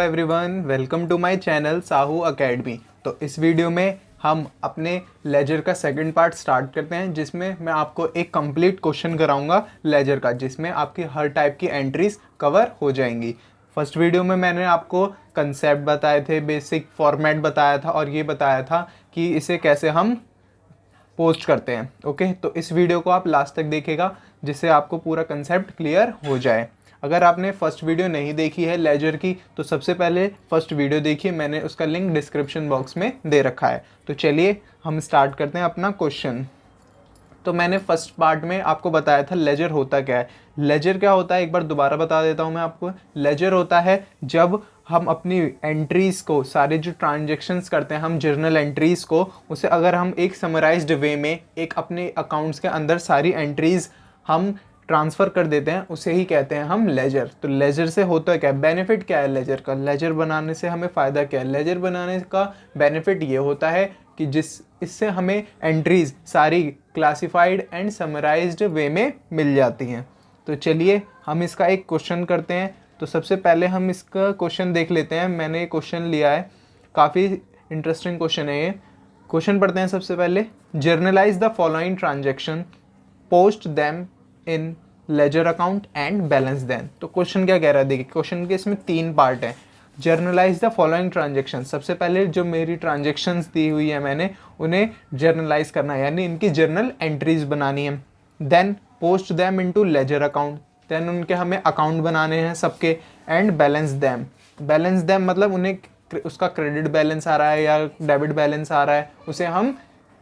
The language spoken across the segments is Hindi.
Everyone, welcome to my channel Sahu Academy. तो इस वीडियो में हम अपने लेजर का सेकंड पार्ट स्टार्ट करते हैं, जिसमें मैं आपको एक कंप्लीट क्वेश्चन कराऊंगा लेजर का, जिसमें आपकी हर टाइप की एंट्रीज कवर हो जाएंगी। फर्स्ट वीडियो में मैंने आपको कंसेप्ट बताए थे, बेसिक फॉर्मेट बताया था और ये बताया था कि इसे कैसे हम पोस्ट करते हैं। ओके, तो इस वीडियो को आप लास्ट तक देखिएगा, जिससे आपको पूरा कंसेप्ट क्लियर हो जाए। अगर आपने फर्स्ट वीडियो नहीं देखी है लेजर की, तो सबसे पहले फर्स्ट वीडियो देखिए, मैंने उसका लिंक डिस्क्रिप्शन बॉक्स में दे रखा है। तो चलिए हम स्टार्ट करते हैं अपना क्वेश्चन। तो मैंने फर्स्ट पार्ट में आपको बताया था लेजर होता क्या है। लेजर क्या होता है, एक बार दोबारा बता देता हूँ मैं आपको। लेजर होता है जब हम अपनी एंट्रीज को, सारे जो ट्रांजेक्शन्स करते हैं हम जर्नल एंट्रीज को, उसे अगर हम एक समराइज्ड वे में एक अपने अकाउंट्स के अंदर सारी एंट्रीज हम ट्रांसफ़र कर देते हैं, उसे ही कहते हैं हम लेजर। तो लेजर से होता क्या है, बेनिफिट क्या है लेजर का, लेजर बनाने से हमें फ़ायदा क्या है। लेजर बनाने का बेनिफिट ये होता है कि इससे हमें एंट्रीज सारी क्लासिफाइड एंड समराइज्ड वे में मिल जाती हैं। तो चलिए हम इसका एक क्वेश्चन करते हैं। तो सबसे पहले हम इसका क्वेश्चन देख लेते हैं। मैंने क्वेश्चन लिया है, काफ़ी इंटरेस्टिंग क्वेश्चन है ये। क्वेश्चन पढ़ते हैं सबसे पहले। Generalized the following transaction, post them in ledger account and balance them. तो क्वेश्चन क्या कह रहा है, देखिए क्वेश्चन के इसमें 3 पार्ट है। जर्नलाइज द फॉलोइंग ट्रांजेक्शन, सबसे पहले जो मेरी ट्रांजेक्शन्स दी हुई है मैंने उन्हें जर्नलाइज करना है, यानी इनकी जर्नल एंट्रीज बनानी है। Then post them into ledger account, then उनके हमें अकाउंट बनाने हैं सबके। And balance them, balance them मतलब उन्हें उसका क्रेडिट बैलेंस आ रहा है या डेबिट बैलेंस आ रहा है, उसे हम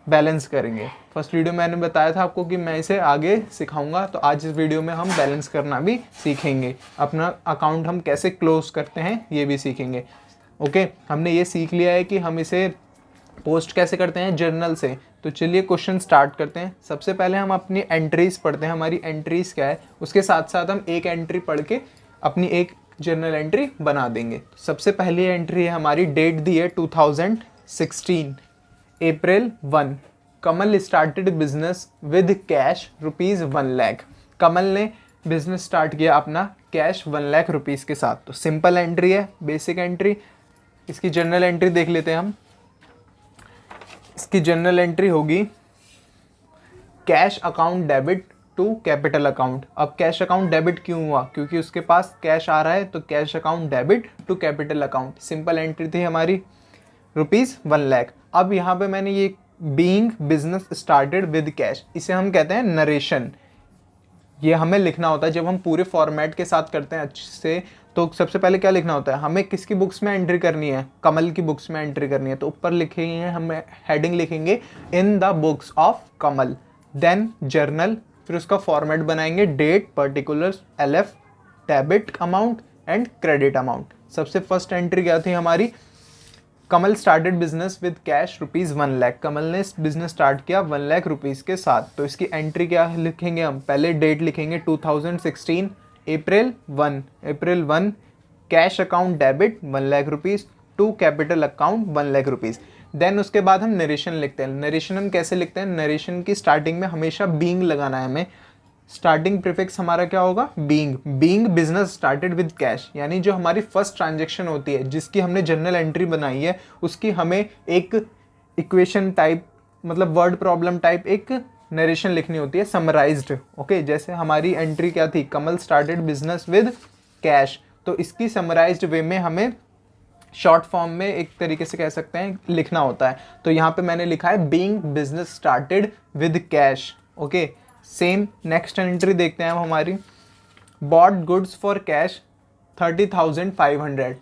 बैलेंस करेंगे। फर्स्ट वीडियो मैंने बताया था आपको कि मैं इसे आगे सिखाऊंगा, तो आज इस वीडियो में हम बैलेंस करना भी सीखेंगे। अपना अकाउंट हम कैसे क्लोज करते हैं ये भी सीखेंगे। ओके, हमने ये सीख लिया है कि हम इसे पोस्ट कैसे करते हैं जर्नल से। तो चलिए क्वेश्चन स्टार्ट करते हैं। सबसे पहले हम अपनी एंट्रीज पढ़ते हैं, हमारी एंट्रीज क्या है, उसके साथ साथ हम एक एंट्री पढ़ के अपनी एक जर्नल एंट्री बना देंगे। सबसे पहली एंट्री है हमारी, डेट दी है 2016 April 1। Kamal started business with cash ₹1 lakh. Kamal ने बिजनेस स्टार्ट किया अपना कैश 1 लाख रुपीज़ के साथ। तो सिंपल एंट्री है, बेसिक एंट्री। इसकी जर्नल एंट्री देख लेते हैं हम। इसकी जर्नल एंट्री होगी cash account debit to capital account. अब कैश अकाउंट डेबिट क्यों हुआ, क्योंकि उसके पास कैश आ रहा है, तो cash account debit to capital account. Simple entry थी हमारी ₹1 लाख। अब यहाँ पे मैंने ये being business started with cash, इसे हम कहते हैं नरेशन। ये हमें लिखना होता है जब हम पूरे फॉर्मेट के साथ करते हैं अच्छे से। तो सबसे पहले क्या लिखना होता है, हमें किसकी बुक्स में एंट्री करनी है, कमल की बुक्स में एंट्री करनी है। तो ऊपर लिखेंगे, हमें हेडिंग लिखेंगे in the books of Kamal, then journal, फिर उसका फॉर्मेट बनाएंगे, date, particulars, LF, debit amount and credit amount. सबसे फर्स्ट एंट्री क्या थी हमारी, Kamal started business with cash ₹1 lakh. Kamal ने बिजनेस स्टार्ट किया 1 लाख रुपीज़ के साथ। तो इसकी एंट्री क्या लिखेंगे हम, पहले डेट लिखेंगे 2016 April 1, cash account debit 1 lakh rupees to capital account 1 lakh rupees. Then उसके बाद हम नरेशन लिखते हैं। नरेशन हम कैसे लिखते हैं, नरेशन की स्टार्टिंग में हमेशा बीइंग लगाना है हमें। स्टार्टिंग प्रीफिक्स हमारा क्या होगा, being. Being business started with cash, यानी जो हमारी फर्स्ट ट्रांजेक्शन होती है जिसकी हमने जर्नल एंट्री बनाई है, उसकी हमें एक इक्वेशन टाइप, मतलब वर्ड प्रॉब्लम टाइप एक नरेशन लिखनी होती है, समराइज्ड। ओके, जैसे हमारी एंट्री क्या थी, कमल स्टार्टेड बिजनेस विद कैश, तो इसकी समराइज्ड वे में हमें शॉर्ट फॉर्म में एक तरीके से कह सकते हैं लिखना होता है। तो यहाँ पे मैंने लिखा है being business started with cash. Okay, same next entry देखते हैं हम हमारी, bought goods for cash 30,500।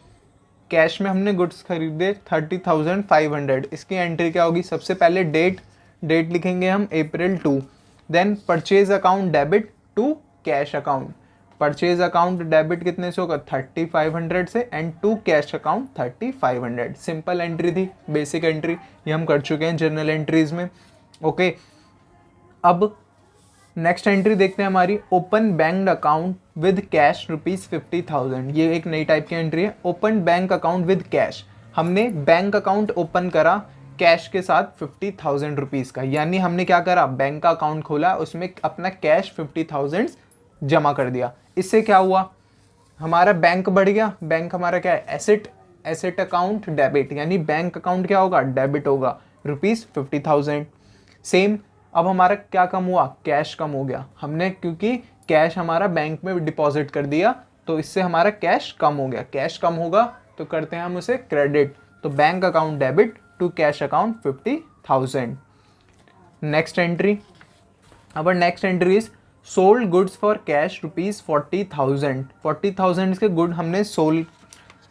Cash में हमने गुड्स खरीदे 30,500। इसकी एंट्री क्या होगी, सबसे पहले डेट लिखेंगे हम April 2। Then purchase account debit to cash account. Purchase account debit कितने से होगा, 3500 से, and to cash account 3500। Simple entry थी, बेसिक एंट्री, ये हम कर चुके हैं जर्नल एंट्रीज में। ओके, अब नेक्स्ट एंट्री देखते हैं हमारी, open bank account with cash ₹50,000। ये एक नई टाइप की एंट्री है, open bank account with cash. हमने बैंक अकाउंट ओपन करा कैश के साथ 50,000 रुपीज़ का, यानी हमने क्या करा, बैंक का अकाउंट खोला, उसमें अपना कैश 50,000 जमा कर दिया। इससे क्या हुआ, हमारा बैंक बढ़ गया, बैंक हमारा क्या है, एसेट, एसेट अकाउंट डेबिट, यानी बैंक अकाउंट क्या होगा, डेबिट होगा, ₹50,000। सेम, अब हमारा क्या कम हुआ, कैश कम हो गया, हमने क्योंकि कैश हमारा बैंक में डिपॉजिट कर दिया तो इससे हमारा कैश कम हो गया, कैश कम होगा तो करते हैं हम उसे क्रेडिट, तो bank account debit to cash account 50,000। Next entry, our next entry is sold goods for cash ₹40,000। 40,000 के गुड हमने सोल्ड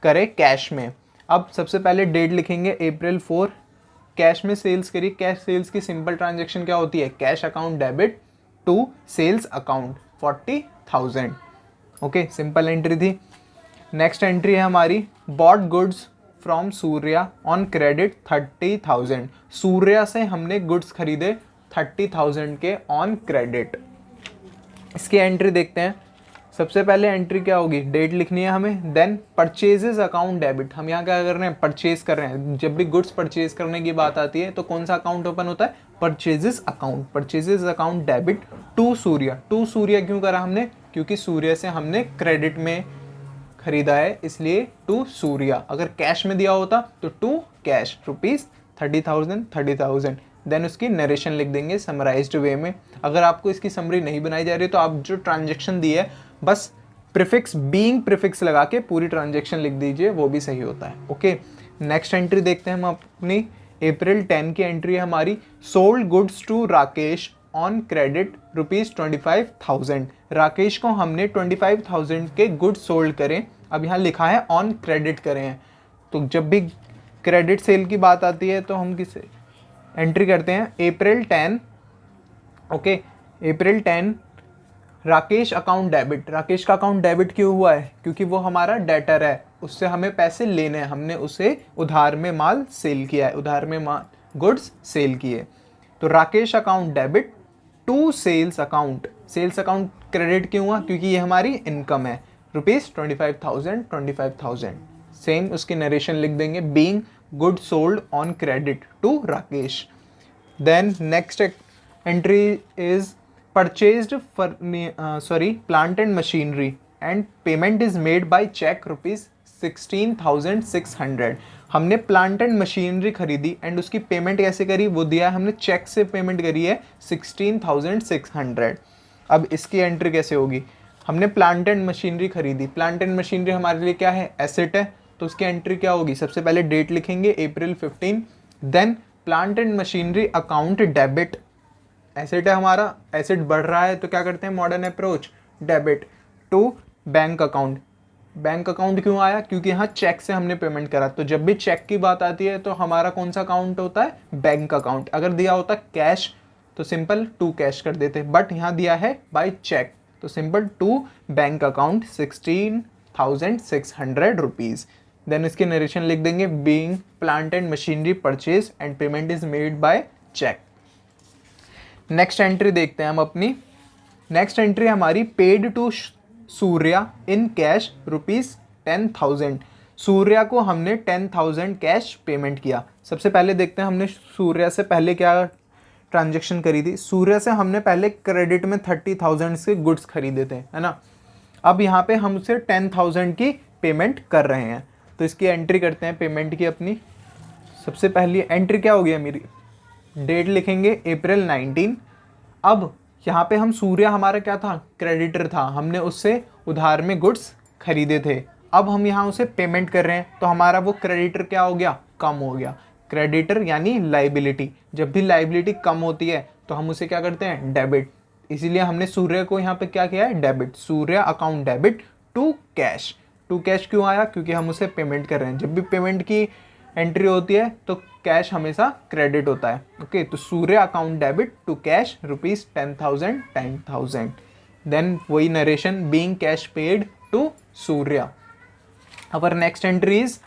करे कैश में। अब सबसे पहले डेट लिखेंगे April 4, कैश में सेल्स करी। कैश सेल्स की सिंपल ट्रांजेक्शन क्या होती है, cash account debit to sales account 40,000। Okay, simple entry थी। नेक्स्ट एंट्री है हमारी bought goods from Surya on credit 30,000। Surya से हमने गुड्स खरीदे 30,000 के ऑन क्रेडिट। इसकी एंट्री देखते हैं। सबसे पहले एंट्री क्या होगी, डेट लिखनी है हमें, देन परचेजेस अकाउंट डेबिट। हम यहाँ क्या कर रहे हैं, परचेज कर रहे हैं। जब भी गुड्स परचेज करने की बात आती है तो कौन सा अकाउंट ओपन होता है, purchases account. Purchases account debit to Surya. To Surya क्यों करा हमने, क्योंकि सूर्या से हमने क्रेडिट में खरीदा है, इसलिए टू सूर्या। अगर कैश में दिया होता तो टू कैश ₹30,000। देन उसकी नरेशन लिख देंगे समराइज्ड वे में। अगर आपको इसकी समरी नहीं बनाई जा रही तो आप जो ट्रांजेक्शन दी है बस प्रीफिक्स, बीइंग प्रीफिक्स लगा के पूरी ट्रांजेक्शन लिख दीजिए, वो भी सही होता है। ओके, नेक्स्ट एंट्री देखते हैं हम अपनी। April 10 की एंट्री है हमारी, sold goods to Rakesh on credit ₹25,000। Rakesh को हमने 25,000 के गुड्स सोल्ड करें। अब यहाँ लिखा है ऑन क्रेडिट करें हैं, तो जब भी क्रेडिट सेल की बात आती है तो हम किसे एंट्री करते हैं, April 10। Okay, April 10 Rakesh account debit. Rakesh का अकाउंट डेबिट क्यों हुआ है, क्योंकि वो हमारा डेटर है, उससे हमें पैसे लेने हैं, हमने उसे उधार में माल सेल किया है, उधार में माल गुड्स सेल किए। तो Rakesh account debit to sales account. Sales account credit क्यों हुआ, क्योंकि ये हमारी इनकम है, ₹25,000। सेम उसकी नरेशन लिख देंगे, being good sold on credit to Rakesh. Then next entry is purchased plant and machinery and payment is made by cheque ₹16,600। हमने प्लांट एंड मशीनरी खरीदी एंड उसकी पेमेंट कैसे करी, वो दिया है हमने चेक से, पेमेंट करी है 16,600। अब इसकी एंट्री कैसे होगी, हमने प्लांट एंड मशीनरी खरीदी। प्लांट एंड मशीनरी हमारे लिए क्या है, एसेट है, तो उसकी एंट्री क्या होगी, सबसे पहले डेट लिखेंगे April 15, then plant and machinery account debit. Asset है हमारा, एसेट बढ़ रहा है तो क्या करते हैं, modern approach, debit to bank account. Bank account क्यों आया, क्योंकि यहाँ चेक से हमने पेमेंट करा, तो जब भी चेक की बात आती है तो हमारा कौन सा अकाउंट होता है, बैंक अकाउंट। अगर दिया होता कैश तो सिंपल टू कैश कर देते, बट यहाँ दिया है बाय चेक, तो simple to bank account ₹16,600। Then इसके नरेशन लिख देंगे, being plant and machinery purchase and payment is made by cheque. Next entry देखते हैं हम अपनी। नेक्स्ट एंट्री हमारी, paid to Surya in cash ₹10,000। Surya को हमने 10,000 कैश पेमेंट किया। सबसे पहले देखते हैं हमने सूर्या से पहले क्या ट्रांजेक्शन करी थी। सूर्या से हमने पहले क्रेडिट में 30,000 के गुड्स खरीदे थे, है ना। अब यहाँ पे हम उसे 10,000 की पेमेंट कर रहे हैं, तो इसकी एंट्री करते हैं पेमेंट की अपनी। सबसे पहली एंट्री क्या हो गई मेरी, डेट लिखेंगे April 19। अब यहाँ पे हम सूर्या हमारा क्या था, क्रेडिटर था, हमने उससे उधार में गुड्स खरीदे थे। अब हम यहाँ उसे पेमेंट कर रहे हैं तो हमारा वो क्रेडिटर क्या हो गया, कम हो गया। क्रेडिटर यानी लाइबिलिटी, जब भी लाइबिलिटी कम होती है तो हम उसे क्या करते हैं, डेबिट। इसीलिए हमने सूर्या को यहाँ पे क्या किया है, debit. Surya account debit to cash. To cash क्यों आया, क्योंकि हम उसे पेमेंट कर रहे हैं। जब भी पेमेंट की एंट्री होती है तो कैश हमेशा क्रेडिट होता है। ओके, तो Surya account debit to cash ₹10,000। Then वही narration, being cash paid to Surya. Our next entry is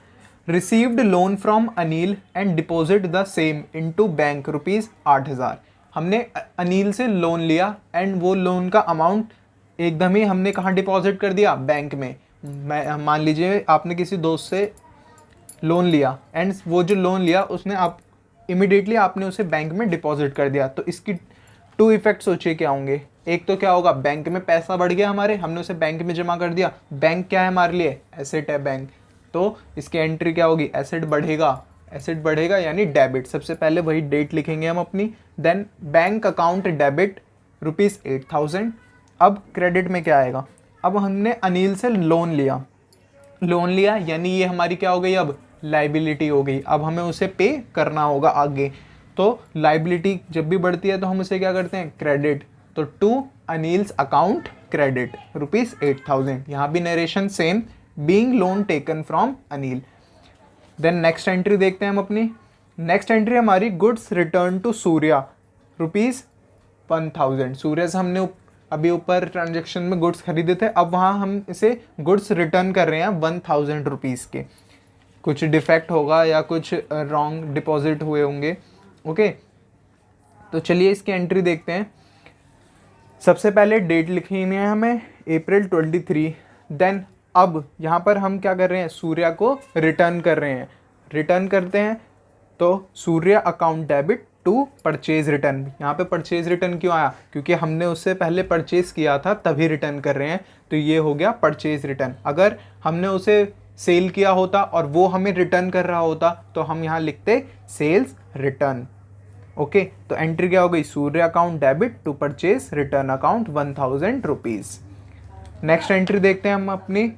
received loan from Anil and deposit the same into bank ₹8,000। हमने अनिल से लोन लिया एंड वो लोन का अमाउंट एकदम ही हमने कहाँ डिपॉजिट कर दिया, बैंक में। मान लीजिए आपने किसी दोस्त से लोन लिया एंड वो जो लोन लिया उसने आप इमिडिएटली आपने उसे बैंक में डिपॉजिट कर दिया, तो इसकी टू इफेक्ट सोचिए क्या होंगे। एक तो क्या होगा, बैंक में पैसा बढ़ गया हमारे, हमने उसे बैंक में जमा कर दिया। बैंक क्या है हमारे लिए, एसेट है बैंक, तो इसकी एंट्री क्या होगी, एसेट बढ़ेगा, एसेट बढ़ेगा यानी डेबिट। सबसे पहले वही डेट लिखेंगे हम अपनी। Then bank account debit ₹8,000। अब क्रेडिट में क्या आएगा, अब हमने अनिल से लोन लिया, लोन लिया यानी ये हमारी क्या हो गई, अब लाइबिलिटी हो गई। अब हमें उसे पे करना होगा आगे। तो लाइबिलिटी जब भी बढ़ती है तो हम उसे क्या करते हैं, क्रेडिट। तो टू अनिल्स अकाउंट क्रेडिट ₹8,000। यहाँ भी narration same, being loan taken from Anil. Then next entry देखते हैं हम अपनी। नेक्स्ट एंट्री हमारी goods return to Surya ₹1,000। Surya से हमने अभी ऊपर ट्रांजेक्शन में गुड्स खरीदे थे, अब वहाँ हम इसे गुड्स रिटर्न कर रहे हैं ₹1,000 के। कुछ डिफेक्ट होगा या कुछ रॉन्ग डिपॉजिट हुए होंगे। ओके, तो चलिए इसकी एंट्री देखते हैं। सबसे पहले डेट लिखनी है हमें April 23। देन अब यहाँ पर हम क्या कर रहे हैं, सूर्या को रिटर्न कर रहे हैं। रिटर्न करते हैं तो Surya account debit to purchase return. यहाँ पे परचेज रिटर्न क्यों आया, क्योंकि हमने उससे पहले परचेज किया था तभी रिटर्न कर रहे हैं, तो ये हो गया परचेज रिटर्न। अगर हमने उसे सेल किया होता और वो हमें रिटर्न कर रहा होता तो हम यहाँ लिखते सेल्स रिटर्न। ओके, तो एंट्री क्या हो गई, Surya account debit to purchase return account ₹1,000। Next entry देखते हैं हम अपनी,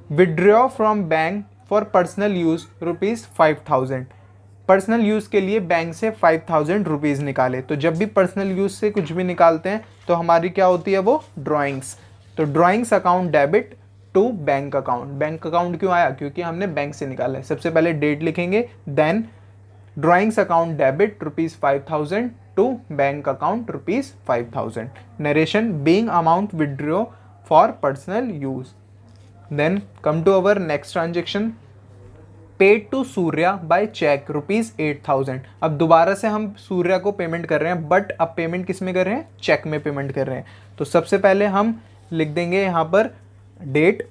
withdraw from bank for personal use ₹5,000। Personal use के लिए बैंक से ₹5,000 निकाले। तो जब भी पर्सनल यूज़ से कुछ भी निकालते हैं तो हमारी क्या होती है, वो ड्राइंग्स। तो drawings account debit to bank account. Bank account क्यों आया, क्योंकि हमने बैंक से निकाला है। सबसे पहले डेट लिखेंगे, then drawings account debit ₹5,000 to bank account ₹5,000। Narration, being amount withdraw for personal use. Then come to our next transaction, paid to Surya by cheque ₹8,000। अब दोबारा से हम सूर्या को पेमेंट कर रहे हैं, बट अब पेमेंट किस में कर रहे हैं, चेक में पेमेंट कर रहे हैं। तो सबसे पहले हम लिख देंगे यहाँ पर डेट,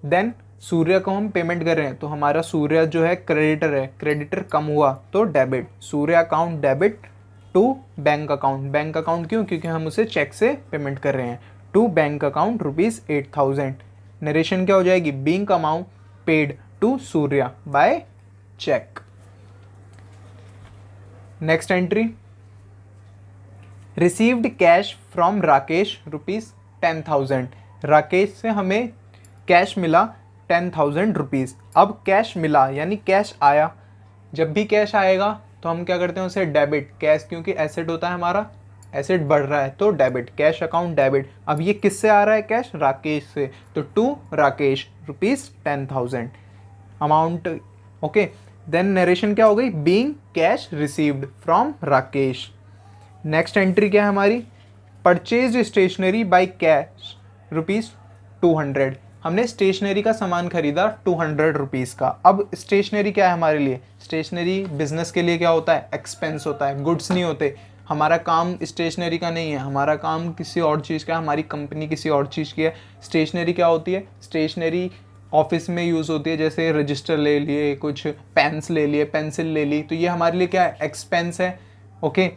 देन सूर्या को हम पेमेंट कर रहे हैं, तो हमारा सूर्या जो है क्रेडिटर है, क्रेडिटर कम हुआ तो debit, Surya account debit to bank account. Bank account क्यों, क्योंकि हम उसे चेक से पेमेंट कर रहे हैं, टू बैंक अकाउंट ₹8,000। नरेशन क्या हो जाएगी, being amount paid to Surya by cheque. Next entry, received cash from Rakesh ₹10,000। Rakesh से हमें कैश मिला ₹10,000। अब कैश मिला यानी कैश आया, जब भी कैश आएगा तो हम क्या करते हैं उसे डेबिट, कैश क्योंकि एसेट होता है हमारा, एसेट बढ़ रहा है तो डेबिट, कैश अकाउंट डेबिट। अब ये किससे आ रहा है कैश, राकेश से, तो to Rakesh ₹10,000 amount. Okay, then narration क्या हो गई, being cash received from Rakesh. Next entry क्या है हमारी, परचेज स्टेशनरी बाय कैश ₹200। हमने स्टेशनरी का सामान खरीदा ₹200 का। अब स्टेशनरी क्या है हमारे लिए, स्टेशनरी बिजनेस के लिए क्या होता है, एक्सपेंस होता है, गुड्स नहीं होते। हमारा काम स्टेशनरी का नहीं है, हमारा काम किसी और चीज़ का है, हमारी कंपनी किसी और चीज़ की है। स्टेशनरी क्या होती है, स्टेशनरी ऑफिस में यूज़ होती है, जैसे रजिस्टर ले लिए, कुछ पेन्स ले लिए, पेंसिल ले ली, तो ये हमारे लिए क्या है, एक्सपेंस है। ओके,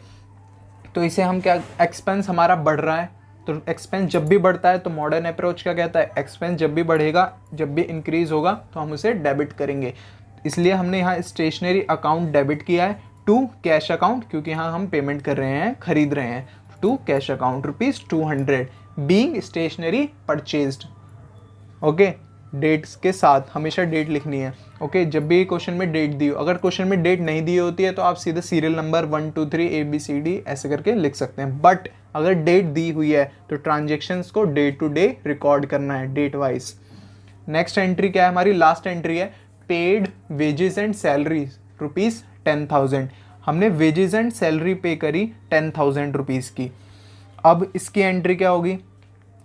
तो इसे हम क्या, एक्सपेंस हमारा बढ़ रहा है, तो एक्सपेंस जब भी बढ़ता है तो मॉडर्न अप्रोच क्या कहता है, एक्सपेंस जब भी बढ़ेगा, जब भी इंक्रीज होगा तो हम उसे डेबिट करेंगे। इसलिए हमने यहाँ स्टेशनरी अकाउंट डेबिट किया है टू कैश अकाउंट, क्योंकि यहाँ हम पेमेंट कर रहे हैं, खरीद रहे हैं, to cash account ₹200 being stationery purchased. Okay, dates के साथ हमेशा डेट लिखनी है। ओके, जब भी क्वेश्चन में डेट दी हो, अगर क्वेश्चन में डेट नहीं दी होती है तो आप सीधे सीरियल नंबर 1 2 3 ABCD ऐसे करके लिख सकते हैं, बट अगर डेट दी हुई है तो ट्रांजेक्शन्स को डे टू डे रिकॉर्ड करना है, डेट वाइज। नेक्स्ट एंट्री क्या है हमारी, लास्ट एंट्री है, पेड वेजेस एंड सैलरीज ₹10,000। हमने वेजेस एंड सैलरी पे करी ₹10,000 की। अब इसकी एंट्री क्या होगी,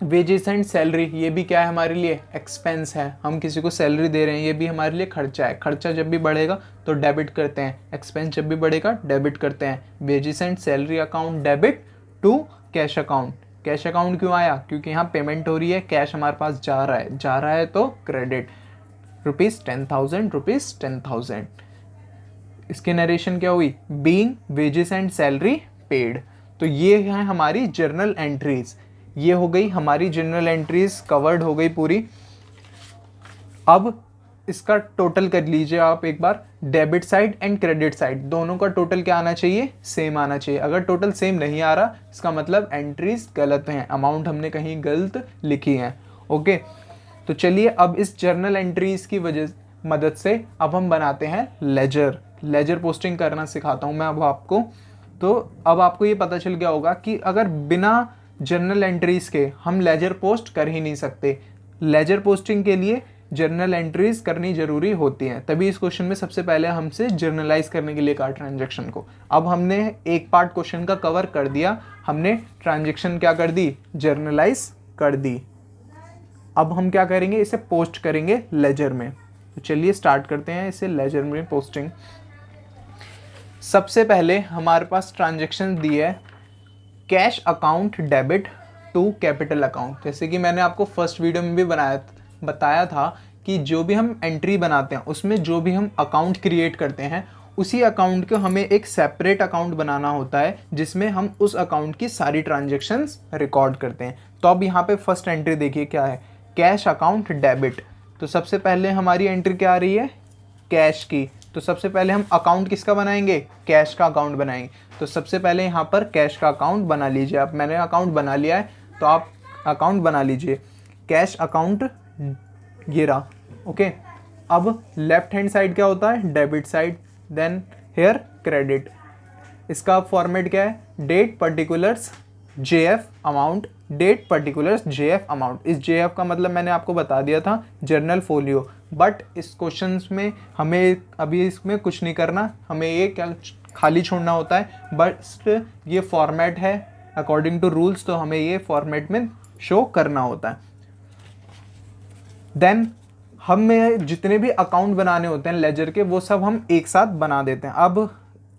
वेजेस एंड सैलरी, ये भी क्या है हमारे लिए, एक्सपेंस है, हम किसी को सैलरी दे रहे हैं, ये भी हमारे लिए खर्चा है। खर्चा जब भी बढ़ेगा तो डेबिट करते हैं, एक्सपेंस जब भी बढ़ेगा डेबिट करते हैं। Wages and salary account debit to cash account. Cash account क्यों आया, क्योंकि यहाँ पेमेंट हो रही है, कैश हमारे पास जा रहा है तो क्रेडिट, ₹10,000। इसकी नरेशन क्या हुई, being wages and salary paid. तो ये है हमारी जर्नल एंट्रीज। ये हो गई हमारी जर्नल एंट्रीज, कवर्ड हो गई पूरी। अब इसका टोटल कर लीजिए आप एक बार। Debit side and credit side दोनों का टोटल क्या आना चाहिए, सेम आना चाहिए। अगर टोटल सेम नहीं आ रहा इसका मतलब एंट्रीज गलत हैं, अमाउंट हमने कहीं गलत लिखी है। ओके, तो चलिए अब इस जर्नल एंट्रीज की मदद से अब हम बनाते हैं लेजर। लेजर पोस्टिंग करना सिखाता हूँ मैं अब आपको। तो अब आपको ये पता चल गया होगा कि अगर बिना जर्नल एंट्रीज के हम लेजर पोस्ट कर ही नहीं सकते। लेजर पोस्टिंग के लिए जर्नल एंट्रीज करनी जरूरी होती हैं, तभी इस क्वेश्चन में सबसे पहले हमसे जर्नलाइज करने के लिए कहा ट्रांजैक्शन को। अब हमने एक पार्ट क्वेश्चन का कवर कर दिया, हमने ट्रांजैक्शन क्या कर दी, जर्नलाइज कर दी। अब हम क्या करेंगे, इसे पोस्ट करेंगे लेजर में। तो चलिए स्टार्ट करते हैं इसे लेजर में पोस्टिंग। सबसे पहले हमारे पास ट्रांजैक्शन दी है cash account debit to capital account. जैसे कि मैंने आपको फर्स्ट वीडियो में भी बताया था कि जो भी हम एंट्री बनाते हैं उसमें जो भी हम अकाउंट क्रिएट करते हैं उसी अकाउंट को हमें एक सेपरेट अकाउंट बनाना होता है जिसमें हम उस अकाउंट की सारी ट्रांजैक्शंस रिकॉर्ड करते हैं। तो अब यहाँ पे फर्स्ट एंट्री देखिए क्या है, कैश अकाउंट डेबिट। तो सबसे पहले हमारी एंट्री क्या आ रही है, कैश की। तो सबसे पहले हम अकाउंट किसका बनाएंगे, कैश का अकाउंट बनाएंगे। तो सबसे पहले यहाँ पर कैश का अकाउंट बना लीजिए। अब मैंने अकाउंट बना लिया है तो आप अकाउंट बना लीजिए, कैश अकाउंट ये रहा। ओके, अब लेफ्ट हैंड साइड क्या होता है, debit side, then here credit. इसका फॉर्मेट क्या है, date particulars JF amount, date particulars JF amount. इस जेएफ का मतलब मैंने आपको बता दिया था, जर्नल फोलियो। बट इस क्वेश्चन में हमें अभी इसमें कुछ नहीं करना, हमें ये क्या खाली छोड़ना होता है। बट ये फॉर्मेट है अकॉर्डिंग टू रूल्स, तो हमें ये फॉर्मेट में शो करना होता है। देन हमें जितने भी अकाउंट बनाने होते हैं लेजर के वो सब हम एक साथ बना देते हैं। अब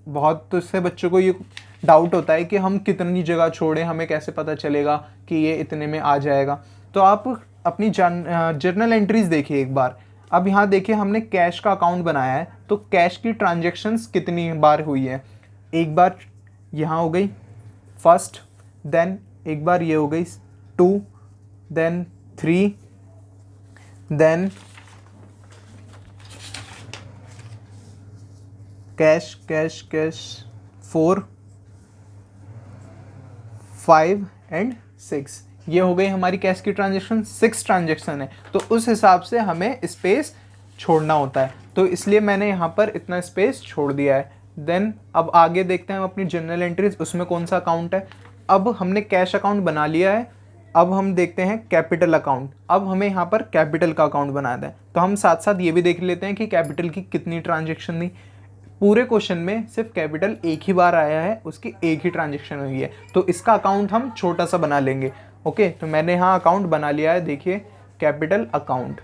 बहुत से बच्चों को ये डाउट होता है कि हम कितनी जगह छोड़ें, हमें कैसे पता चलेगा कि ये इतने में आ जाएगा। तो आप अपनी जर्नल एंट्रीज देखिए एक बार। अब यहाँ देखिए हमने कैश का अकाउंट बनाया है, तो कैश की ट्रांजैक्शंस कितनी बार हुई है, एक बार यहाँ हो गई फर्स्ट, देन एक बार ये हो गई 2, then 3, then cash cash cash 4, 5 and 6। ये हो गई हमारी कैश की ट्रांजैक्शन। 6 ट्रांजैक्शन है तो उस हिसाब से हमें स्पेस छोड़ना होता है, तो इसलिए मैंने यहाँ पर इतना स्पेस छोड़ दिया है। देन अब आगे देखते हैं हम अपनी जर्नल एंट्रीज, उसमें कौन सा अकाउंट है। अब हमने कैश अकाउंट बना लिया है, अब हम देखते हैं कैपिटल अकाउंट। अब हमें यहाँ पर कैपिटल का अकाउंट बनाना है, तो हम साथ साथ ये भी देख लेते हैं कि कैपिटल की कितनी ट्रांजैक्शन थी। पूरे क्वेश्चन में सिर्फ कैपिटल एक ही बार आया है, उसकी एक ही ट्रांजैक्शन हुई है, तो इसका अकाउंट हम छोटा सा बना लेंगे। ओके, तो मैंने यहाँ अकाउंट बना लिया है, देखिए capital account.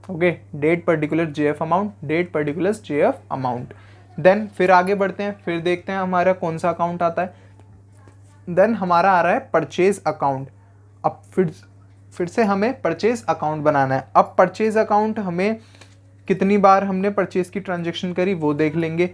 Okay, date particular JF amount, date particular JF amount. Then फिर आगे बढ़ते हैं, फिर देखते हैं हमारा कौन सा अकाउंट आता है। देन हमारा आ रहा है परचेज अकाउंट। अब फिर से हमें परचेज अकाउंट बनाना है। अब परचेज अकाउंट हमें कितनी बार हमने परचेज की ट्रांजैक्शन करी वो देख लेंगे।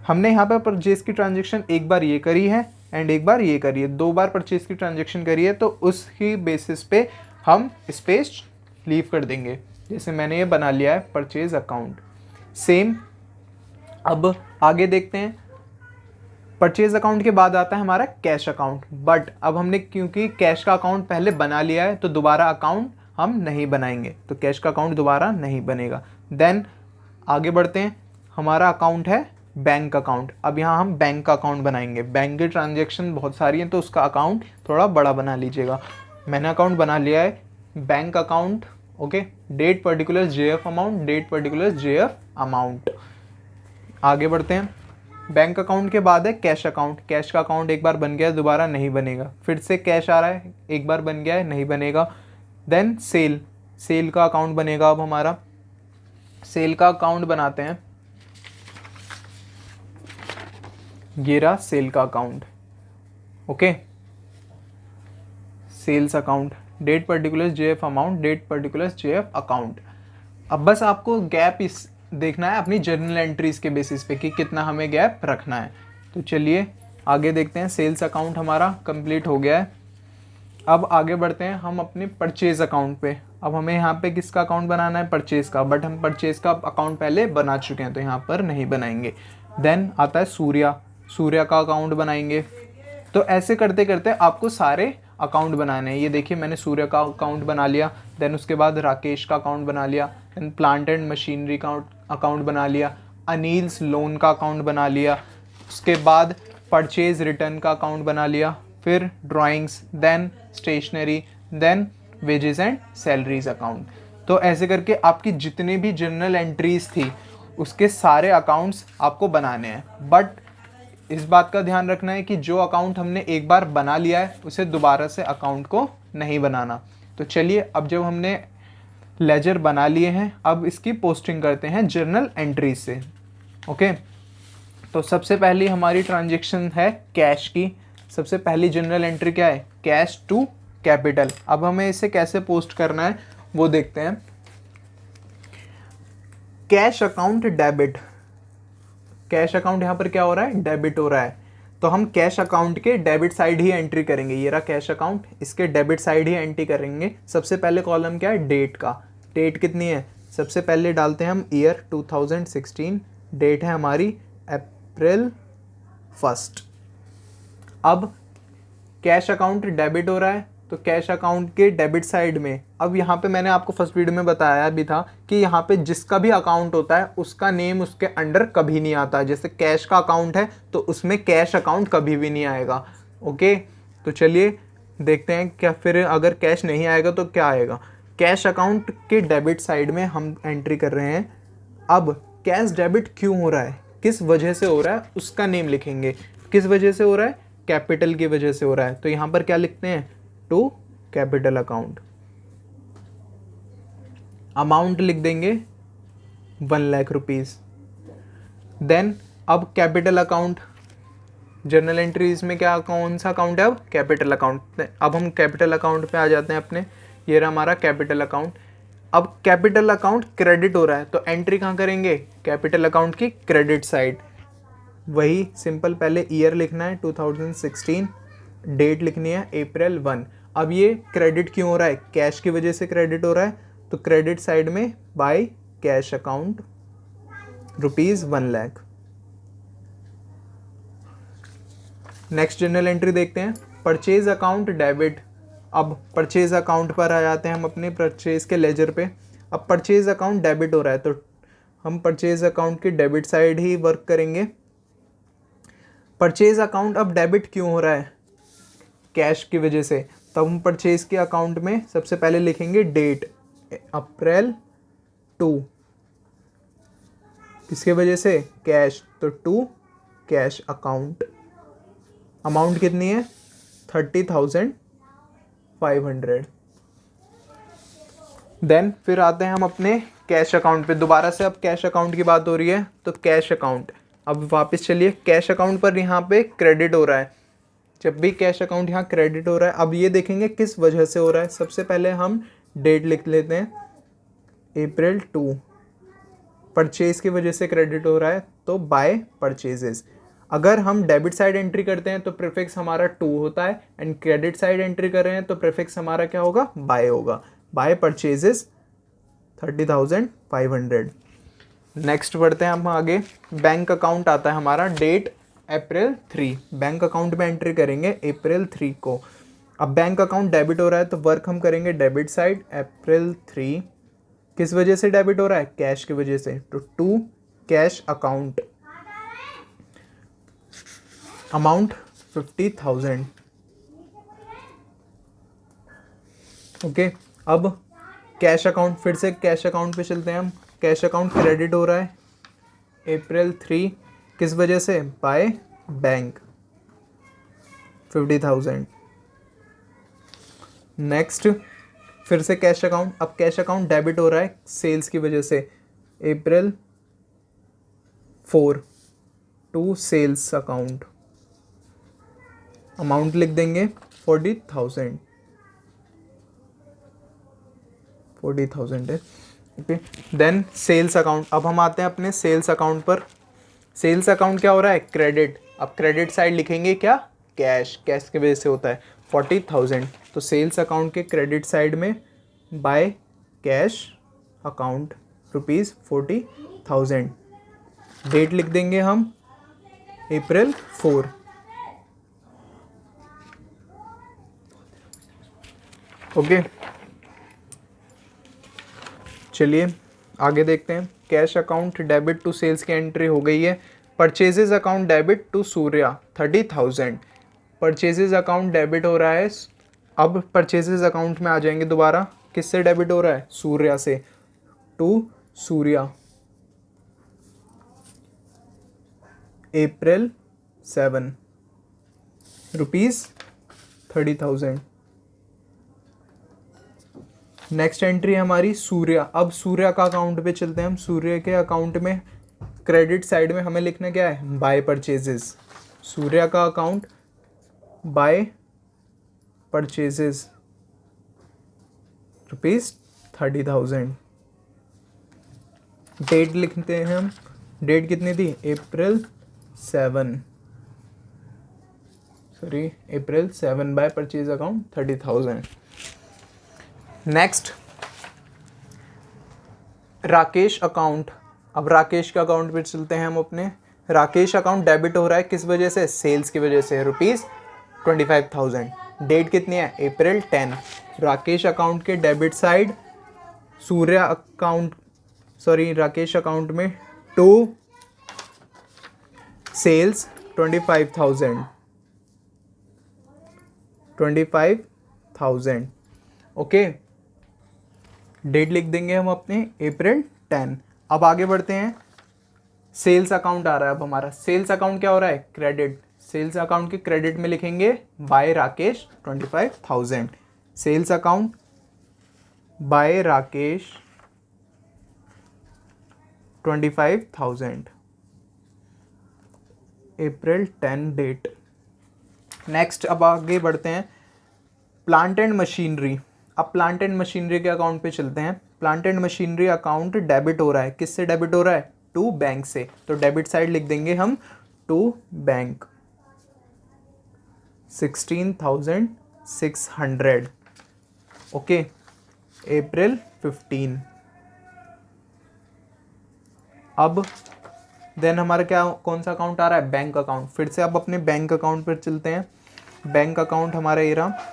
हमने यहाँ पर परचेज की ट्रांजैक्शन एक बार ये करी है एंड एक बार ये करी है, 2 बार परचेज की ट्रांजैक्शन करी है, तो उसकी बेसिस पे हम स्पेस लीव कर देंगे। जैसे मैंने ये बना लिया है परचेज अकाउंट सेम। अब आगे देखते हैं, परचेज अकाउंट के बाद आता है हमारा कैश अकाउंट। बट अब हमने क्योंकि कैश का अकाउंट पहले बना लिया है तो दोबारा अकाउंट हम नहीं बनाएंगे, तो कैश का अकाउंट दोबारा नहीं बनेगा। देन आगे बढ़ते हैं, हमारा अकाउंट है बैंक अकाउंट। अब यहाँ हम बैंक का अकाउंट बनाएंगे। बैंक की ट्रांजैक्शन बहुत सारी हैं तो उसका अकाउंट थोड़ा बड़ा बना लीजिएगा। मैंने अकाउंट बना लिया है bank account. Okay, date particular JF amount, date particular JF amount. आगे बढ़ते हैं, बैंक अकाउंट के बाद है कैश अकाउंट। कैश का अकाउंट एक बार बन गया है, दोबारा नहीं बनेगा। फिर से कैश आ रहा है, एक बार बन गया है, नहीं बनेगा। देन सेल, सेल का अकाउंट बनेगा। अब हमारा सेल का अकाउंट बनाते हैं, ये रहा सेल का account. Okay, sales account, date particular JF amount, date particular JF account. अब बस आपको गैप इस देखना है अपनी जर्नल एंट्रीज के बेसिस पे कि कितना हमें गैप रखना है। तो चलिए आगे देखते हैं, सेल्स अकाउंट हमारा कंप्लीट हो गया है। अब आगे बढ़ते हैं हम अपने परचेज अकाउंट पे। अब हमें यहाँ पे किसका अकाउंट बनाना है, परचेज का, बट हम परचेज का अकाउंट पहले बना चुके हैं तो यहाँ पर नहीं बनाएंगे। देन आता है सूर्या का अकाउंट बनाएंगे। तो ऐसे करते करते आपको सारे अकाउंट बनाने हैं। ये देखिए मैंने सूर्य का अकाउंट बना लिया, देन उसके बाद राकेश का अकाउंट बना लिया, देन प्लांट एंड मशीनरी का अकाउंट बना लिया, अनिल्स लोन का अकाउंट बना लिया, उसके बाद परचेज रिटर्न का अकाउंट बना लिया, फिर drawings, then stationery, then wages and salaries account. तो ऐसे करके आपकी जितने भी जर्नल एंट्रीज थी उसके सारे अकाउंट्स आपको बनाने हैं। बट इस बात का ध्यान रखना है कि जो अकाउंट हमने एक बार बना लिया है उसे दोबारा से अकाउंट को नहीं बनाना। तो चलिए, अब जब हमने लेजर बना लिए हैं, अब इसकी पोस्टिंग करते हैं जर्नल एंट्रीज से। ओके, तो सबसे पहली हमारी ट्रांजेक्शन है कैश की। सबसे पहली जनरल एंट्री क्या है, कैश टू कैपिटल। अब हमें इसे कैसे पोस्ट करना है वो देखते हैं। Cash account debit, cash account यहाँ पर क्या हो रहा है, डेबिट हो रहा है, तो हम कैश अकाउंट के डेबिट साइड ही एंट्री करेंगे। ये रहा कैश अकाउंट, इसके डेबिट साइड ही एंट्री करेंगे। सबसे पहले कॉलम क्या है, डेट का। डेट कितनी है, सबसे पहले डालते हैं हम ईयर 2016, डेट है हमारी अप्रैल 1। अब कैश अकाउंट डेबिट हो रहा है तो कैश अकाउंट के डेबिट साइड में, अब यहाँ पे मैंने आपको फर्स्ट वीडियो में बताया भी था कि यहाँ पे जिसका भी अकाउंट होता है उसका नेम उसके अंडर कभी नहीं आता। जैसे कैश का अकाउंट है तो उसमें कैश अकाउंट कभी भी नहीं आएगा। ओके, तो चलिए देखते हैं क्या फिर अगर कैश नहीं आएगा तो क्या आएगा। कैश अकाउंट के डेबिट साइड में हम एंट्री कर रहे हैं। अब कैश डेबिट क्यों हो रहा है, किस वजह से हो रहा है, उसका नेम लिखेंगे। किस वजह से हो रहा है, कैपिटल की वजह से हो रहा है, तो यहाँ पर क्या लिखते हैं, टू कैपिटल अकाउंट। अमाउंट लिख देंगे 1 लाख रुपीज। देन अब कैपिटल अकाउंट, जर्नल एंट्रीज में क्या, कौन सा अकाउंट है, अब कैपिटल अकाउंट। अब हम कैपिटल अकाउंट पे आ जाते हैं अपने, ये रहा हमारा कैपिटल अकाउंट। अब कैपिटल अकाउंट क्रेडिट हो रहा है तो एंट्री कहाँ करेंगे, कैपिटल अकाउंट की क्रेडिट साइड। वही सिंपल, पहले ईयर लिखना है 2016, डेट लिखनी है अप्रैल 1। अब ये क्रेडिट क्यों हो रहा है, कैश की वजह से क्रेडिट हो रहा है, तो क्रेडिट साइड में by cash account ₹1 lakh. Next general entry देखते हैं, परचेज अकाउंट डेबिट। अब परचेज अकाउंट पर आ जाते हैं हम अपने परचेज के लेजर पे। अब परचेज अकाउंट डेबिट हो रहा है तो हम परचेज अकाउंट की डेबिट साइड ही वर्क करेंगे। परचेज अकाउंट अब डेबिट क्यों हो रहा है, कैश की वजह से, तब हम परचेज के अकाउंट में सबसे पहले लिखेंगे डेट अप्रैल 2, किसके वजह से, कैश, तो टू कैश अकाउंट। अमाउंट कितनी है, 30,500। देन फिर आते हैं हम अपने कैश अकाउंट पे दोबारा से। अब कैश अकाउंट की बात हो रही है तो कैश अकाउंट, अब वापस चलिए, कैश अकाउंट पर यहाँ पे क्रेडिट हो रहा है। जब भी कैश अकाउंट यहाँ क्रेडिट हो रहा है, अब ये देखेंगे किस वजह से हो रहा है। सबसे पहले हम डेट लिख लेते हैं अप्रैल 2, परचेज की वजह से क्रेडिट हो रहा है तो बाय परचेजेस। अगर हम डेबिट साइड एंट्री करते हैं तो प्रीफिक्स हमारा 2 होता है, एंड क्रेडिट साइड एंट्री कर रहे हैं तो प्रीफिक्स हमारा क्या होगा, बाय होगा। By purchases 30,500। नेक्स्ट बढ़ते हैं हम आगे, बैंक अकाउंट आता है हमारा, डेट अप्रैल 3, बैंक अकाउंट में एंट्री करेंगे अप्रैल 3 को। अब बैंक अकाउंट डेबिट हो रहा है तो वर्क हम करेंगे डेबिट साइड अप्रैल 3, किस वजह से डेबिट हो रहा है, कैश की वजह से, तो to cash account. Amount 50,000। Okay, अब कैश अकाउंट, फिर से कैश अकाउंट पे चलते हैं हम। कैश अकाउंट क्रेडिट हो रहा है अप्रैल 3, किस वजह से, बाय बैंक 50,000। नेक्स्ट फिर से कैश अकाउंट, अब कैश अकाउंट डेबिट हो रहा है सेल्स की वजह से April 4, to sales account. Amount लिख देंगे 40,000 है। Okay, then sales account. अब हम आते हैं अपने सेल्स अकाउंट पर। सेल्स अकाउंट क्या हो रहा है, क्रेडिट। अब क्रेडिट साइड लिखेंगे क्या, कैश, कैश की वजह से होता है 40,000। तो सेल्स अकाउंट के क्रेडिट साइड में बाय कैश अकाउंट ₹40,000। डेट लिख देंगे हम April 4। ओके, चलिए आगे देखते हैं। Cash account debit to sales की एंट्री हो गई है। Purchases account debit to Surya 30,000। Purchases account debit हो रहा है। अब परचेजेस अकाउंट में आ जाएंगे दोबारा, किससे डेबिट हो रहा है, सूर्या से, to Surya April 7 ₹30,000। Next entry हमारी सूर्या। अब सूर्या का अकाउंट पे चलते हैं हम। सूर्या के अकाउंट में क्रेडिट साइड में हमें लिखना क्या है, बाय परचेजेस। सूर्या का अकाउंट बाय परचेजेस ₹30,000। डेट लिखते हैं हम, डेट कितनी थी, April 7 by purchase account 30,000। Next Rakesh account. अब राकेश के अकाउंट पे चलते हैं हम अपने। राकेश अकाउंट डेबिट हो रहा है किस वजह से, सेल्स की वजह से, ₹25,000। डेट कितनी है, April 10। राकेश अकाउंट के debit side Surya account, Rakesh account में टू सेल्स 25,000। ओके, डेट लिख देंगे हम अपने April 10। अब आगे बढ़ते हैं। सेल्स अकाउंट आ रहा है अब हमारा। सेल्स अकाउंट क्या हो रहा है, क्रेडिट। सेल्स अकाउंट के क्रेडिट में लिखेंगे by Rakesh 25,000। Sales account by Rakesh 25,000 April 10 date. Next अब आगे बढ़ते हैं। Plant and machinery. अब प्लांट एंड मशीनरी के अकाउंट पे चलते हैं। Plant and machinery account debit हो रहा है, किससे डेबिट हो रहा है, टू बैंक से। तो डेबिट साइड लिख देंगे हम टू बैंक 16,600। Okay, April 15। अब देन हमारा क्या, कौन सा अकाउंट आ रहा है, बैंक अकाउंट। फिर से अब अपने बैंक अकाउंट पर चलते हैं। बैंक अकाउंट हमारा ये रहा।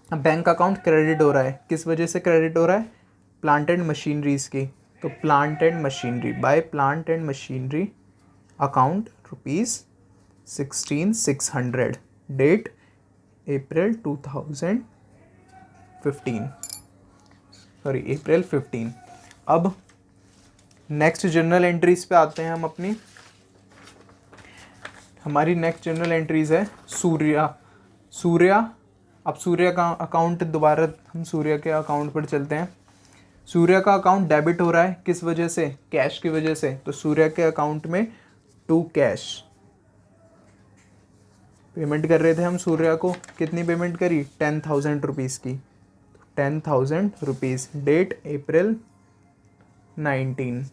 बैंक अकाउंट क्रेडिट हो रहा है, किस वजह से क्रेडिट हो रहा है, प्लांट एंड मशीनरीज की। तो plant and machinery, by plant and machinery account ₹16,600। Date April 15। अब नेक्स्ट जर्नल एंट्रीज पे आते हैं हम अपनी। हमारी नेक्स्ट जर्नल एंट्रीज है सूर्या। अब सूर्या का अकाउंट, दोबारा हम सूर्या के अकाउंट पर चलते हैं। सूर्या का अकाउंट डेबिट हो रहा है, किस वजह से, कैश की वजह से। तो सूर्या के अकाउंट में टू कैश पेमेंट कर रहे थे हम सूर्या को। कितनी पेमेंट करी, ₹10,000 की। ₹10,000। Date April 19।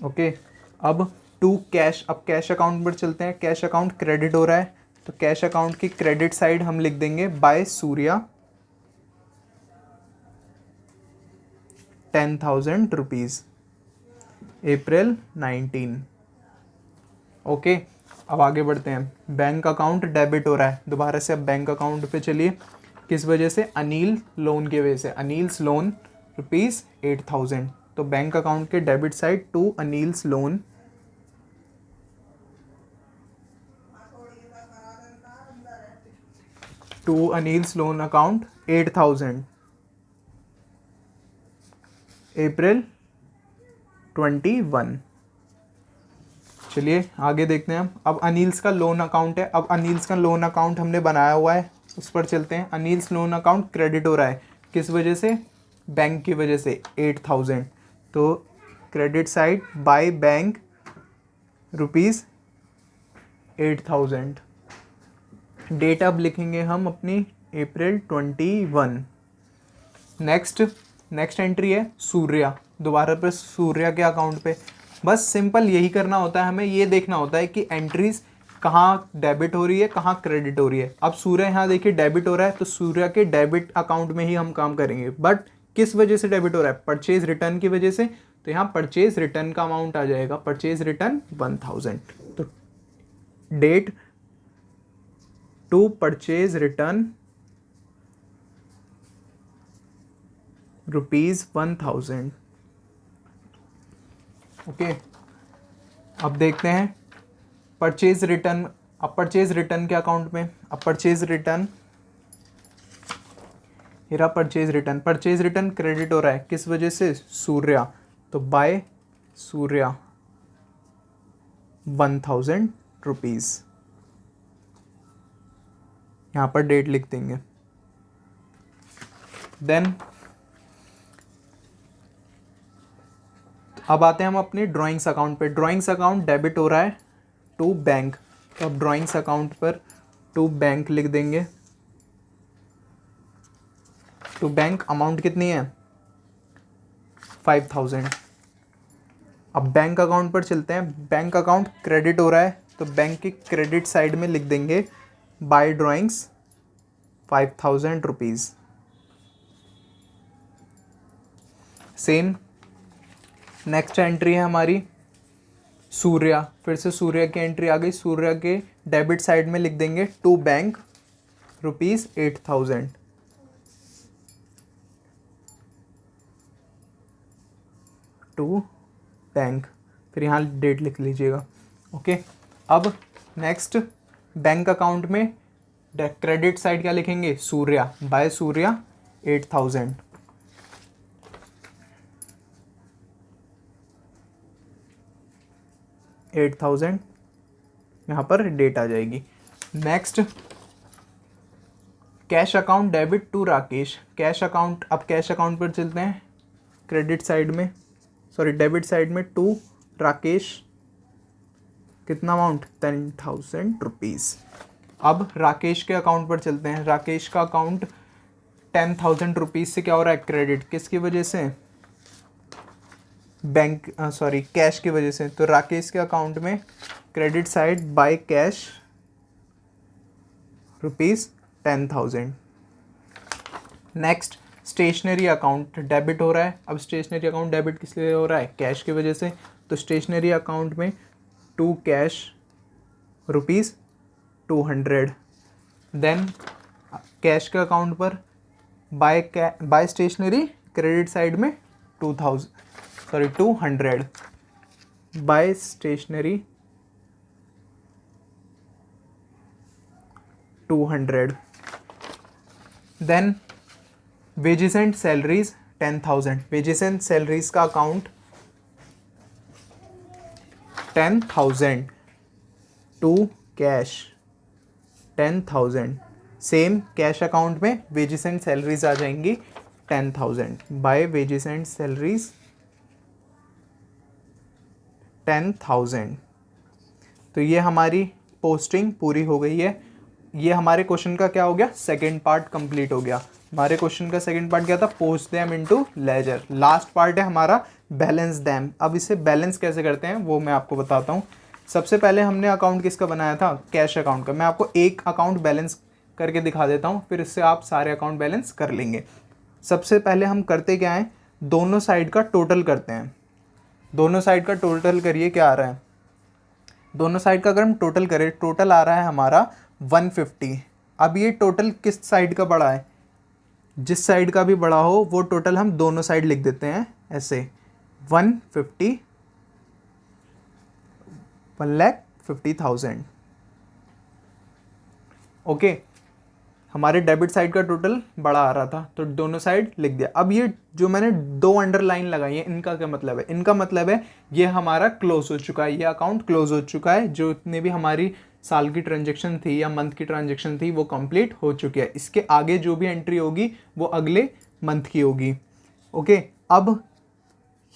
ओके, अब टू कैश। अब कैश अकाउंट पर चलते हैं। कैश अकाउंट क्रेडिट हो रहा है, तो कैश अकाउंट की क्रेडिट साइड हम लिख देंगे बाय सूर्या ₹10,000 April 19। ओके, अब आगे बढ़ते हैं। बैंक अकाउंट डेबिट हो रहा है, दोबारा से अब बैंक अकाउंट पे चलिए। किस वजह से, अनिल लोन की वजह से। अनिल्स लोन ₹8,000। तो बैंक अकाउंट के debit side to Anil's loan account 8,000 April 21। चलिए आगे देखते हैं हम। अब अनिल्स का लोन अकाउंट है। अब अनिल्स का लोन अकाउंट हमने बनाया हुआ है, उस पर चलते हैं। अनिल्स लोन अकाउंट क्रेडिट हो रहा है, किस वजह से, बैंक की वजह से, 8,000। तो credit side by bank ₹8,000। Date अब लिखेंगे हम अपनी April 21। नेक्स्ट एंट्री है सूर्या। दोबारा पे सूर्या के अकाउंट पे। बस सिंपल यही करना होता है, हमें ये देखना होता है कि एंट्रीज कहाँ डेबिट हो रही है, कहाँ क्रेडिट हो रही है। अब सूर्य यहाँ देखिए डेबिट हो रहा है, तो सूर्य के डेबिट अकाउंट में ही हम काम करेंगे। बट किस वजह से डेबिट हो रहा है? परचेज रिटर्न की वजह से। तो यहाँ परचेज रिटर्न का अमाउंट आ जाएगा, परचेज रिटर्न 1000। तो date to purchase return ₹1000। Okay, अब देखते हैं परचेज रिटर्न। अब परचेज रिटर्न के अकाउंट में, अब परचेज रिटर्न, हेरा purchase return, purchase return credit हो रहा है किस वजह से? सूर्या। तो बाय सूर्या 1000 रुपीज़, यहाँ पर डेट लिख देंगे। देन अब आते हैं हम अपने ड्राइंग्स अकाउंट पे। ड्राइंग्स अकाउंट डेबिट हो रहा है टू बैंक, तो अब ड्राइंग्स अकाउंट पर टू बैंक लिख देंगे। टू बैंक अमाउंट कितनी है? 5000। अब बैंक अकाउंट पर चलते हैं। बैंक अकाउंट क्रेडिट हो रहा है, तो बैंक की क्रेडिट साइड में लिख देंगे by drawings 5000 rupees. Same next entry है हमारी सूर्या, फिर से सूर्या की एंट्री आ गई। सूर्या के डेबिट साइड में लिख देंगे टू बैंक ₹8000। टू बैंक, फिर यहाँ डेट लिख लीजिएगा। ओके, अब नेक्स्ट बैंक अकाउंट में क्रेडिट साइड क्या लिखेंगे? सूर्या, बाय सूर्या 8000। यहाँ पर डेट आ जाएगी। Next cash account debit to Rakesh. Cash account, अब कैश अकाउंट पर चलते हैं। क्रेडिट साइड में, सॉरी डेबिट साइड में टू राकेश, कितना अमाउंट? 10,000 रुपीज़। अब राकेश के अकाउंट पर चलते हैं। राकेश का अकाउंट 10,000 रुपीज़ से क्या हो रहा है? क्रेडिट, किसकी वजह से? बैंक, सॉरी कैश की वजह से। तो राकेश के अकाउंट में credit side by cash ₹10,000। Next stationery account debit हो रहा है। अब स्टेशनरी अकाउंट डेबिट किस लिए हो रहा है? कैश की वजह से। तो स्टेशनरी अकाउंट में टू कैश ₹200। देन कैश के अकाउंट पर बाय स्टेशनरी क्रेडिट साइड में 200 by stationery 200। Then wages and salaries 10,000। वेजेस एंड सैलरीज का account 10,000 to cash 10,000। Same cash account में वेजेस एंड सैलरीज आ जाएंगी 10,000 बाय वेजेस एंड सैलरीज 10,000। तो ये हमारी पोस्टिंग पूरी हो गई है। ये हमारे क्वेश्चन का क्या हो गया? सेकंड पार्ट कंप्लीट हो गया। हमारे क्वेश्चन का सेकंड पार्ट क्या था? Post them into ledger. Last part है हमारा बैलेंस देम। अब इसे बैलेंस कैसे करते हैं वो मैं आपको बताता हूँ। सबसे पहले हमने अकाउंट किसका बनाया था? कैश अकाउंट का। मैं आपको एक अकाउंट बैलेंस करके दिखा देता हूँ, फिर इससे आप सारे अकाउंट बैलेंस कर लेंगे। सबसे पहले हम करते क्या है? दोनों साइड का टोटल करते हैं। दोनों साइड का टोटल करिए, क्या आ रहा है? दोनों साइड का अगर हम टोटल करें, टोटल आ रहा है हमारा 150। अब ये टोटल किस साइड का बड़ा है? जिस साइड का भी बड़ा हो वो टोटल हम दोनों साइड लिख देते हैं ऐसे 150, 1,50,000। ओके, हमारे डेबिट साइड का टोटल बड़ा आ रहा था तो दोनों साइड लिख दिया। अब ये जो मैंने दो अंडरलाइन लगाई है, इनका क्या मतलब है? इनका मतलब है ये हमारा क्लोज हो चुका है, ये अकाउंट क्लोज हो चुका है। जो इतने भी हमारी साल की ट्रांजैक्शन थी या मंथ की ट्रांजैक्शन थी वो कंप्लीट हो चुकी है। इसके आगे जो भी एंट्री होगी वो अगले मंथ की होगी। ओके, अब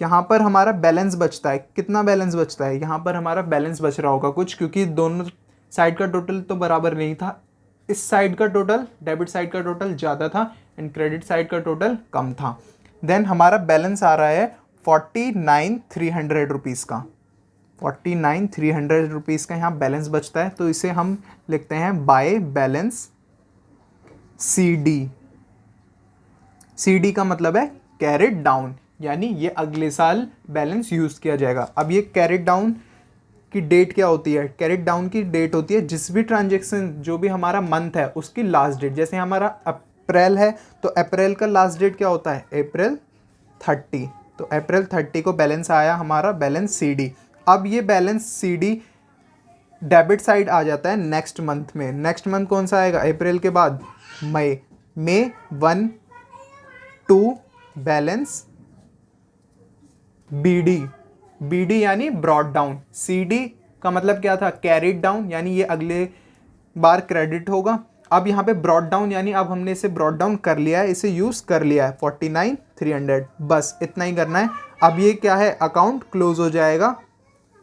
यहाँ पर हमारा बैलेंस बचता है। कितना बैलेंस बचता है? यहाँ पर हमारा बैलेंस बच रहा होगा कुछ, क्योंकि दोनों साइड का टोटल तो बराबर नहीं था। इस साइड का टोटल, डेबिट साइड का टोटल ज़्यादा था एंड क्रेडिट साइड का टोटल कम था। देन हमारा बैलेंस आ रहा है 49,300 रुपीज़ का। ₹49,300 का यहाँ बैलेंस बचता है, तो इसे हम लिखते हैं बाय बैलेंस CD। CD का मतलब है कैरिड डाउन, यानी ये अगले साल बैलेंस यूज़ किया जाएगा। अब ये कैरिड डाउन की डेट क्या होती है? कैरिड डाउन की डेट होती है जिस भी ट्रांजेक्शन, जो भी हमारा मंथ है उसकी लास्ट डेट। जैसे हमारा अप्रैल है तो अप्रैल का लास्ट डेट क्या होता है? अप्रैल 30। तो अप्रैल 30 को बैलेंस आया हमारा बैलेंस CD। अब ये बैलेंस CD डेबिट साइड आ जाता है नेक्स्ट मंथ में। नेक्स्ट मंथ कौन सा आएगा? अप्रैल के बाद मई। मई 1 2 बैलेंस BD यानी ब्रॉड डाउन। CD का मतलब क्या था? कैरिड डाउन, यानी ये अगले बार क्रेडिट होगा। अब यहाँ पे ब्रॉड डाउन यानी अब हमने इसे ब्रॉड डाउन कर लिया है, इसे यूज़ कर लिया है 49,300। बस इतना ही करना है। अब ये क्या है? अकाउंट क्लोज हो जाएगा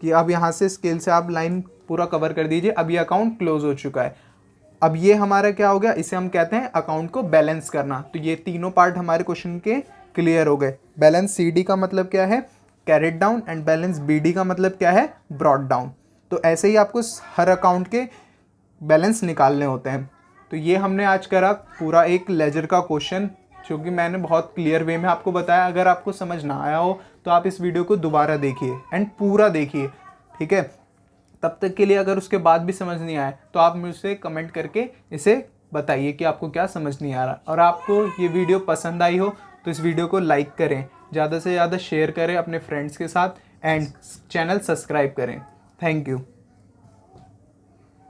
कि अब यहाँ से स्केल से आप लाइन पूरा कवर कर दीजिए। अब ये अकाउंट क्लोज हो चुका है। अब ये हमारा क्या हो गया? इसे हम कहते हैं अकाउंट को बैलेंस करना। तो ये तीनों पार्ट हमारे क्वेश्चन के क्लियर हो गए। बैलेंस CD का मतलब क्या है? Carried down. And balance BD का मतलब क्या है? Brought down. तो ऐसे ही आपको हर अकाउंट के बैलेंस निकालने होते हैं। तो ये हमने आज करा पूरा एक लेजर का क्वेश्चन, जो कि मैंने बहुत क्लियर वे में आपको बताया। अगर आपको समझ ना आया हो तो आप इस वीडियो को दोबारा देखिए एंड पूरा देखिए, ठीक है? तब तक के लिए अगर उसके बाद भी समझ नहीं आया तो आप मुझसे कमेंट करके इसे बताइए कि आपको क्या समझ नहीं आ रहा। और आपको ये वीडियो पसंद आई हो तो इस वीडियो को लाइक करें, ज़्यादा से ज़्यादा शेयर करें अपने फ्रेंड्स के साथ एंड चैनल सब्सक्राइब करें। Thank you.